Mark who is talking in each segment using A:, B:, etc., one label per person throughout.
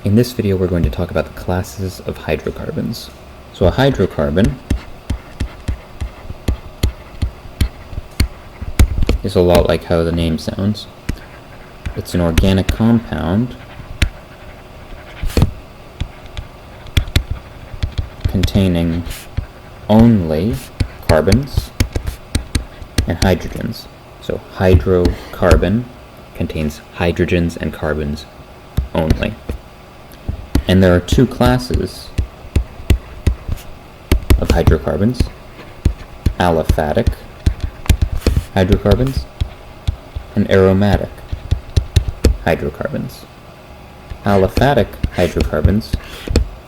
A: In this video we're going to talk about the classes of hydrocarbons. So a hydrocarbon is a lot like how the name sounds. It's an organic compound containing only carbons and hydrogens. So hydrocarbon contains hydrogens and carbons only. And there are two classes of hydrocarbons: aliphatic hydrocarbons and aromatic hydrocarbons. Aliphatic hydrocarbons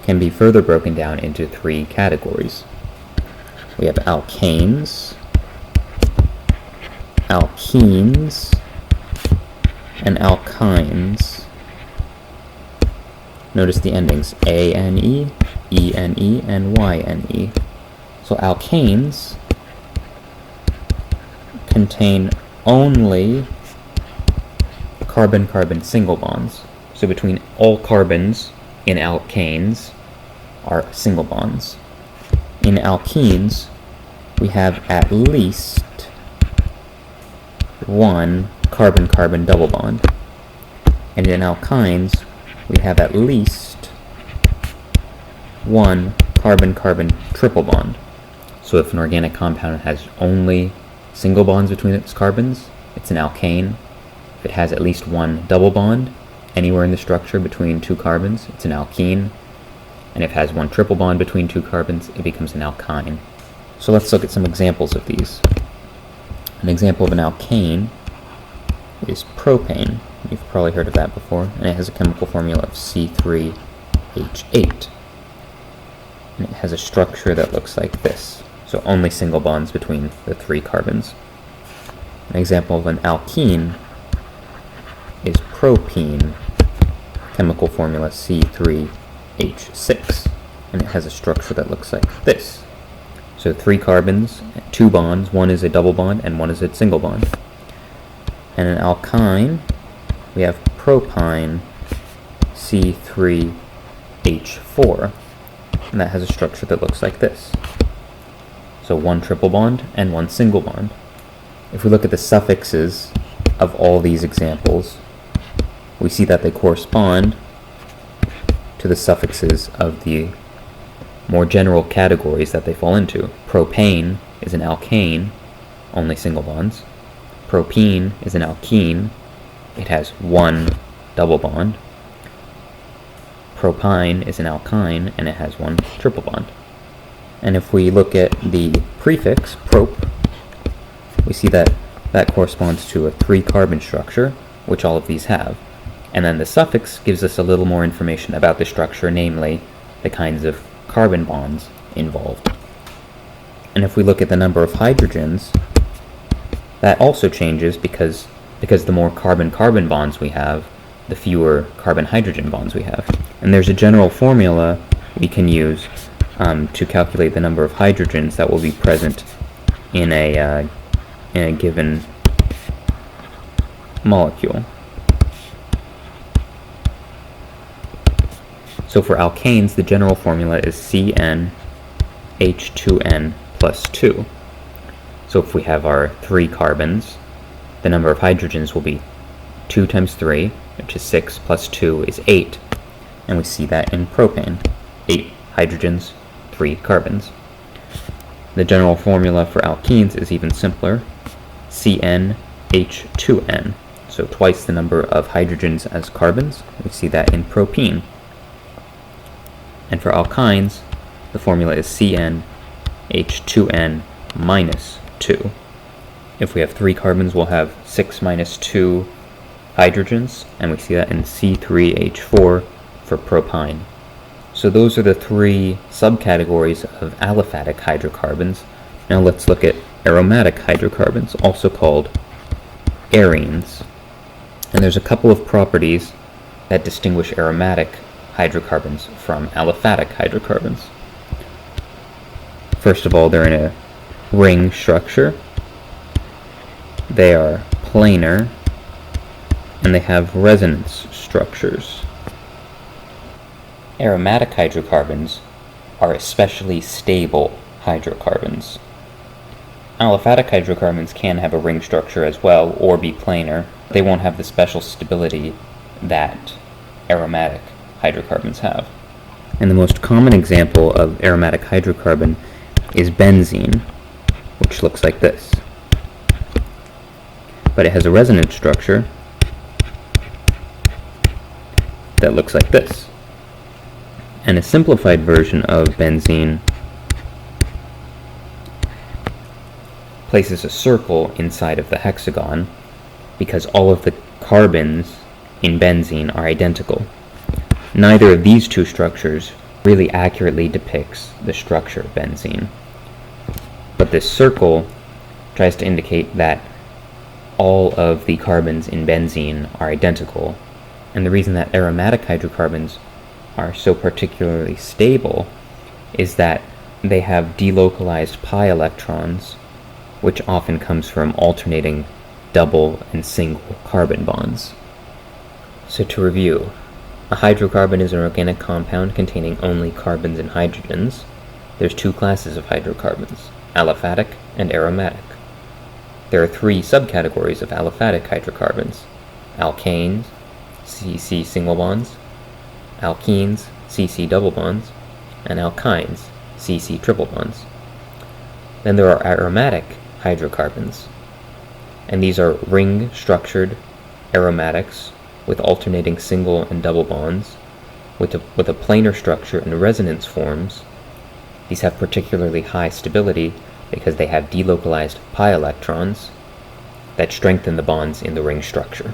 A: can be further broken down into three categories. We have alkanes, alkenes, and alkynes. Notice the endings ane, ene, and yne. So alkanes contain only carbon-carbon single bonds. So between all carbons in alkanes are single bonds. In alkenes, we have at least one carbon-carbon double bond. And in alkynes, we have at least one carbon-carbon triple bond. So if an organic compound has only single bonds between its carbons, it's an alkane. If it has at least one double bond anywhere in the structure between two carbons, it's an alkene. And if it has one triple bond between two carbons, it becomes an alkyne. So let's look at some examples of these. An example of an alkane is propane. You've probably heard of that before, and it has a chemical formula of C3H8. And it has a structure that looks like this, so only single bonds between the three carbons. An example of an alkene is propene, chemical formula C3H6, and it has a structure that looks like this. So three carbons, two bonds, one is a double bond and one is a single bond. And an alkyne, we have propyne C3H4, and that has a structure that looks like this. So one triple bond and one single bond. If we look at the suffixes of all these examples, we see that they correspond to the suffixes of the more general categories that they fall into. Propane is an alkane, only single bonds. Propene is an alkene. It has one double bond. Propyne is an alkyne, and it has one triple bond. And if we look at the prefix, prop, we see that that corresponds to a three-carbon structure, which all of these have. And then the suffix gives us a little more information about the structure, namely the kinds of carbon bonds involved. And if we look at the number of hydrogens, that also changes because the more carbon-carbon bonds we have, the fewer carbon-hydrogen bonds we have. And there's a general formula we can use to calculate the number of hydrogens that will be present in a given molecule. So for alkanes, the general formula is CnH2n plus 2. So if we have our three carbons, the number of hydrogens will be 2 times 3, which is 6, plus 2 is 8. And we see that in propane. 8 hydrogens, 3 carbons. The general formula for alkenes is even simpler. CnH2n. So twice the number of hydrogens as carbons. We see that in propene. And for alkynes, the formula is CnH2n minus 2. If we have 3 carbons, we'll have 6 minus 2 hydrogens, and we see that in C3H4 for propyne. So those are the three subcategories of aliphatic hydrocarbons. Now let's look at aromatic hydrocarbons, also called arenes. And there's a couple of properties that distinguish aromatic hydrocarbons from aliphatic hydrocarbons. First of all, they're in a ring structure. They are planar, and they have resonance structures. Aromatic hydrocarbons are especially stable hydrocarbons. Aliphatic hydrocarbons can have a ring structure as well, or be planar. They won't have the special stability that aromatic hydrocarbons have. And the most common example of aromatic hydrocarbon is benzene, which looks like this. But it has a resonance structure that looks like this. And a simplified version of benzene places a circle inside of the hexagon because all of the carbons in benzene are identical. Neither of these two structures really accurately depicts the structure of benzene. But this circle tries to indicate that all of the carbons in benzene are identical. And the reason that aromatic hydrocarbons are so particularly stable is that they have delocalized pi electrons, which often comes from alternating double and single carbon bonds. So to review, a hydrocarbon is an organic compound containing only carbons and hydrogens. There's two classes of hydrocarbons, aliphatic and aromatic. There are three subcategories of aliphatic hydrocarbons: alkanes, CC single bonds, alkenes, CC double bonds, and alkynes, CC triple bonds. Then there are aromatic hydrocarbons, and these are ring-structured aromatics with alternating single and double bonds, with a planar structure and resonance forms. These have particularly high stability because they have delocalized pi electrons that strengthen the bonds in the ring structure.